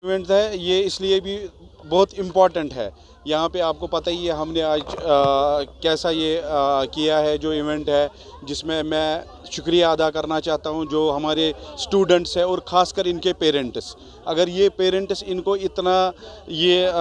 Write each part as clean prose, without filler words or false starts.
Event है ये इसलिए भी बहुत इम्पॉर्टेंट है। यहाँ पे आपको पता ही है हमने आज कैसा ये किया है जो इवेंट है, जिसमें मैं शुक्रिया अदा करना चाहता हूँ जो हमारे स्टूडेंट्स हैं और ख़ासकर इनके पेरेंट्स। अगर ये पेरेंट्स इनको इतना ये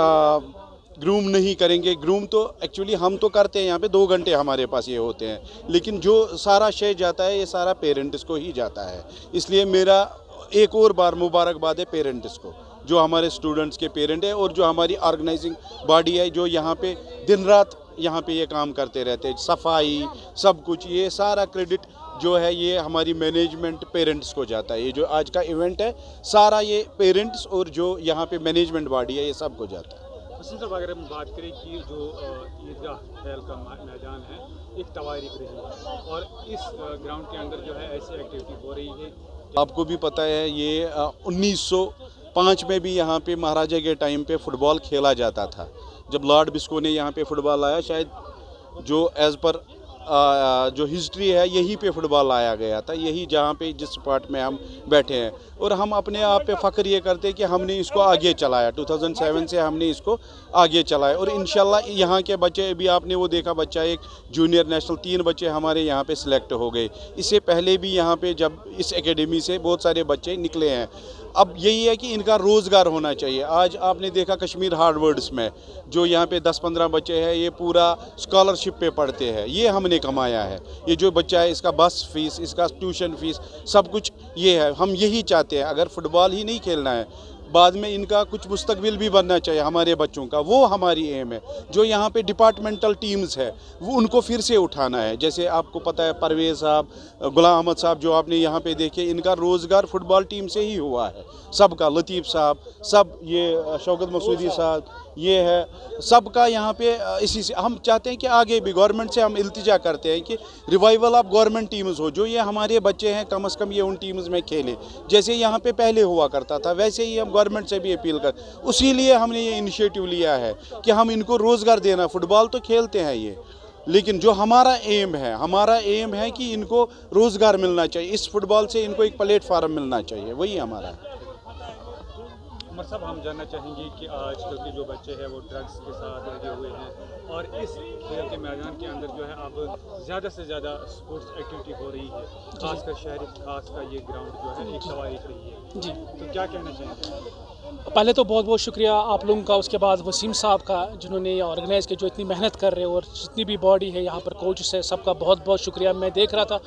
ग्रूम नहीं करेंगे, ग्रूम तो एक्चुअली हम तो करते हैं, यहाँ पे 2 घंटे हमारे पास ये होते हैं, लेकिन जो सारा श्रेय जाता है ये सारा पेरेंट्स को ही जाता है। इसलिए मेरा एक और बार मुबारकबाद है पेरेंट्स को, जो हमारे स्टूडेंट्स के पेरेंट है और जो हमारी ऑर्गेनाइजिंग बॉडी है, जो यहाँ पे दिन रात यहाँ पे ये काम करते रहते हैं, सफाई सब कुछ, ये सारा क्रेडिट जो है ये हमारी मैनेजमेंट पेरेंट्स को जाता है। ये जो आज का इवेंट है सारा ये पेरेंट्स और जो यहाँ पे मैनेजमेंट बॉडी है ये सब को जाता है। वसीम साहब, अगर हम बात करें कि जो ईदगाह खेल का मैदान है एक तवारीख रही है और इस ग्राउंड के अंदर जो है ऐसी एक्टिविटी हो रही है, आपको भी पता है ये 1905 में भी यहाँ पे महाराजा के टाइम पे फुटबॉल खेला जाता था। जब लॉर्ड बिस्को ने यहाँ पे फुटबॉल लाया, शायद जो एज़ पर जो हिस्ट्री है यहीं पे फुटबॉल लाया गया था, यही जहाँ पे जिस स्पॉट में हम बैठे हैं। और हम अपने आप पे फ़ख्र ये करते हैं कि हमने इसको आगे चलाया, 2007 से हमने इसको आगे चलाया और इंशाल्लाह यहाँ के बच्चे भी, आपने वो देखा बच्चा एक जूनियर नेशनल 3 बच्चे हमारे यहाँ पे सिलेक्ट हो गए। इससे पहले भी यहाँ पे जब इस एकेडमी से बहुत सारे बच्चे निकले हैं। अब यही है कि इनका रोज़गार होना चाहिए। आज आपने देखा कश्मीर हार्वर्ड्स में जो यहाँ पे 10-15 बच्चे हैं, ये पूरा स्कॉलरशिप पे पढ़ते हैं, ये हमने कमाया है। ये जो बच्चा है इसका बस फीस, इसका ट्यूशन फीस, सब कुछ ये है। हम यही चाहते हैं, अगर फुटबॉल ही नहीं खेलना है, बाद में इनका कुछ मुस्तकबिल भी बनना चाहिए हमारे बच्चों का, वो हमारी एम है। जो यहाँ पे डिपार्टमेंटल टीम्स है वो उनको फिर से उठाना है। जैसे आपको पता है परवेज़ साहब, गुलाम अहमद साहब जो आपने यहाँ पे देखे, इनका रोज़गार फुटबॉल टीम से ही हुआ है सबका, लतीफ़ साहब सब, ये शौकत मसूदी साहब, ये है सबका यहाँ पे। इसी से हम चाहते हैं कि आगे भी गवर्नमेंट से हम इल्तिजा करते हैं कि रिवाइवल ऑफ गवर्नमेंट टीम्स हो, जो ये हमारे बच्चे हैं कम से कम ये उन टीम्स में खेले जैसे यहाँ पे पहले हुआ करता था, वैसे ही हम गवर्नमेंट से भी अपील कर। उसी लिए हमने ये इनिशिएटिव लिया है कि हम इनको रोज़गार देना। फुटबॉल तो खेलते हैं ये, लेकिन जो हमारा एम है कि इनको रोज़गार मिलना चाहिए, इस फुटबॉल से इनको एक प्लेटफार्म मिलना चाहिए, वही हमारा है। उमर साहब, हम जानना चाहेंगे कि आजकल के जो बच्चे हैं वो ड्रग्स के साथ लगे हुए हैं और इस खेल के मैदान के अंदर जो है अब ज़्यादा से ज़्यादा स्पोर्ट्स एक्टिविटी हो रही है, खासकर शहरी खास का ये ग्राउंड जो है एक तवारीख रही है जी, तो क्या कहना चाहेंगे? पहले तो बहुत बहुत शुक्रिया आप लोगों का, उसके बाद वसीम साहब का जिन्होंने ये ऑर्गेनाइज़ किया, जो इतनी मेहनत कर रहे हैं, और जितनी भी बॉडी है यहाँ पर कोचेस है, सबका बहुत बहुत शुक्रिया। मैं देख रहा था,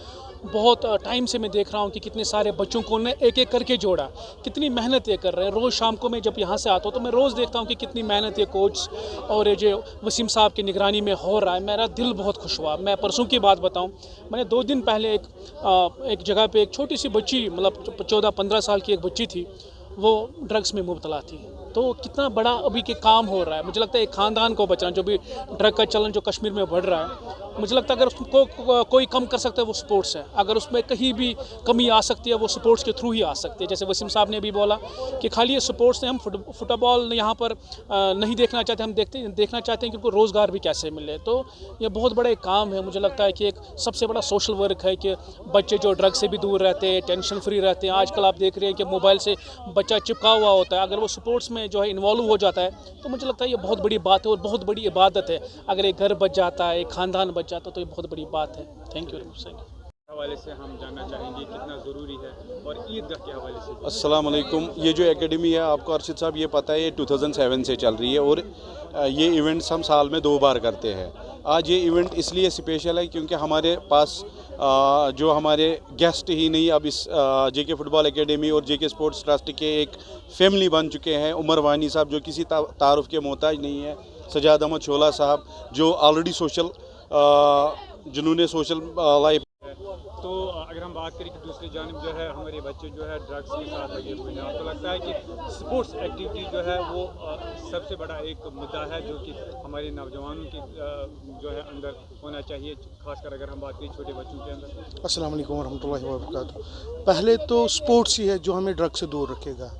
बहुत टाइम से मैं देख रहा हूँ कि कितने सारे बच्चों को उन्होंने एक एक करके जोड़ा, कितनी मेहनत ये कर रहे हैं। रोज़ शाम को मैं जब यहाँ से आता हूँ तो मैं रोज़ देखता हूँ कि कितनी मेहनत ये कोच और ये जो वसीम साहब की निगरानी में हो रहा है। मेरा दिल बहुत खुश हुआ। मैं परसों की बात बताऊँ, मैंने 2 दिन पहले एक जगह पे एक छोटी सी बच्ची, मतलब 14-15 साल की एक बच्ची थी, वो ड्रग्स में मुब्तला थी। तो कितना बड़ा अभी के काम हो रहा है। मुझे लगता है एक ख़ानदान को बचाना, जो भी ड्रग का चलन जो कश्मीर में बढ़ रहा है, मुझे लगता है अगर उसको कोई कम कर सकता है वो स्पोर्ट्स है। अगर उसमें कहीं भी कमी आ सकती है वो स्पोर्ट्स के थ्रू ही आ सकती है। जैसे वसीम साहब ने भी बोला कि खाली ये स्पोर्ट्स ने, हम फुटबॉल यहाँ पर नहीं देखना चाहते, हम देखना चाहते हैं कि उनको रोज़गार भी कैसे मिले। तो ये बहुत बड़ा एक काम है। मुझे लगता है कि एक सबसे बड़ा सोशल वर्क है कि बच्चे जो ड्रग से भी दूर रहते हैं, टेंशन फ्री रहते हैं। आजकल आप देख रहे हैं कि मोबाइल से बच्चा चिपका हुआ होता है, अगर वो स्पोर्ट्स में जो है इन्वॉल्व हो जाता है तो मुझे लगता है ये बहुत बड़ी बात है और बहुत बड़ी इबादत है। अगर एक घर बच जाता है, एक ख़ानदान बच जाता है, तो ये बहुत बड़ी बात है। Thank you very much. हवाले से हम जानना चाहेंगे कितना ज़रूरी है और ईदगाह के हवाले से। अस्सलाम वालेकुम। ये जो एकेडमी है, आपको अरशद साहब ये पता है, ये 2007 से चल रही है और ये इवेंट्स हम साल में 2 बार करते हैं। आज ये इवेंट इसलिए स्पेशल है क्योंकि हमारे पास जो हमारे गेस्ट ही नहीं, अब इस जेके फुटबॉल एकेडमी और जेके स्पोर्ट्स ट्रस्ट के एक फैमिली बन चुके हैं। उमर वानी साहब जो किसी तारुफ के मोहताज नहीं है, सजाद अहमद शोला साहब जो ऑलरेडी जिन्होंने सोशल लाइफ। तो अगर हम बात करें कि दूसरी जानिब जो है हमारे बच्चे जो है ड्रग्स के साथ लगे हुए हैं, आपको लगता है कि स्पोर्ट्स एक्टिविटी जो है वो सबसे बड़ा एक मुद्दा है जो कि हमारे नौजवानों की जो है अंदर होना चाहिए, खासकर अगर हम बात करें छोटे बच्चों के अंदर? अस्सलाम वालेकुम वरहमतुल्लाहि वबरकातुहू। पहले तो स्पोर्ट्स ही है जो हमें ड्रग से दूर रखेगा।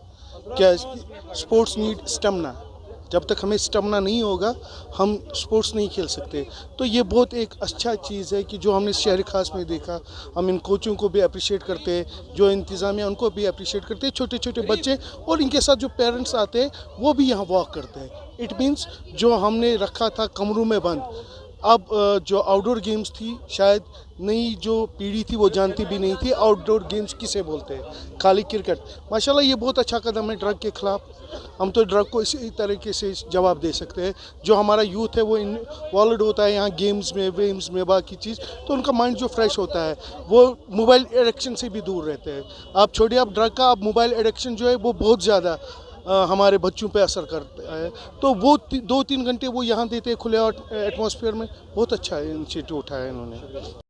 क्या स्पोर्ट्स नीड स्टेमिना, जब तक हमें स्टेमिना नहीं होगा हम स्पोर्ट्स नहीं खेल सकते। तो ये बहुत एक अच्छा चीज़ है कि जो हमने शहर खास में देखा, हम इन कोचों को भी अप्रिशिएट करते हैं, जो इंतज़ामिया उनको भी अप्रिशिएट करते हैं, छोटे छोटे बच्चे और इनके साथ जो पेरेंट्स आते हैं वो भी यहाँ वॉक करते हैं। इट मीन्स जो हमने रखा था कमरों में बंद, अब जो आउटडोर गेम्स थी शायद नई जो पीढ़ी थी वो जानती भी नहीं थी आउटडोर गेम्स किसे बोलते हैं, खाली क्रिकेट। माशाल्लाह ये बहुत अच्छा कदम है ड्रग के ख़िलाफ़। हम तो ड्रग को इसी तरीके से जवाब दे सकते हैं। जो हमारा यूथ है वो इन्वॉल्व होता है यहाँ गेम्स में, वेम्स में, बाकी चीज़, तो उनका माइंड जो फ्रेश होता है वो मोबाइल एडिक्शन से भी दूर रहते हैं। आप छोड़िए आप ड्रग का, आप मोबाइल एडिक्शन जो है वो बहुत ज़्यादा हमारे बच्चों पे असर करता है। तो वो 2-3 घंटे वो यहाँ देते हैं खुले एटमॉस्फेयर में, बहुत अच्छा इनिशिएटिव उठाया इन्होंने।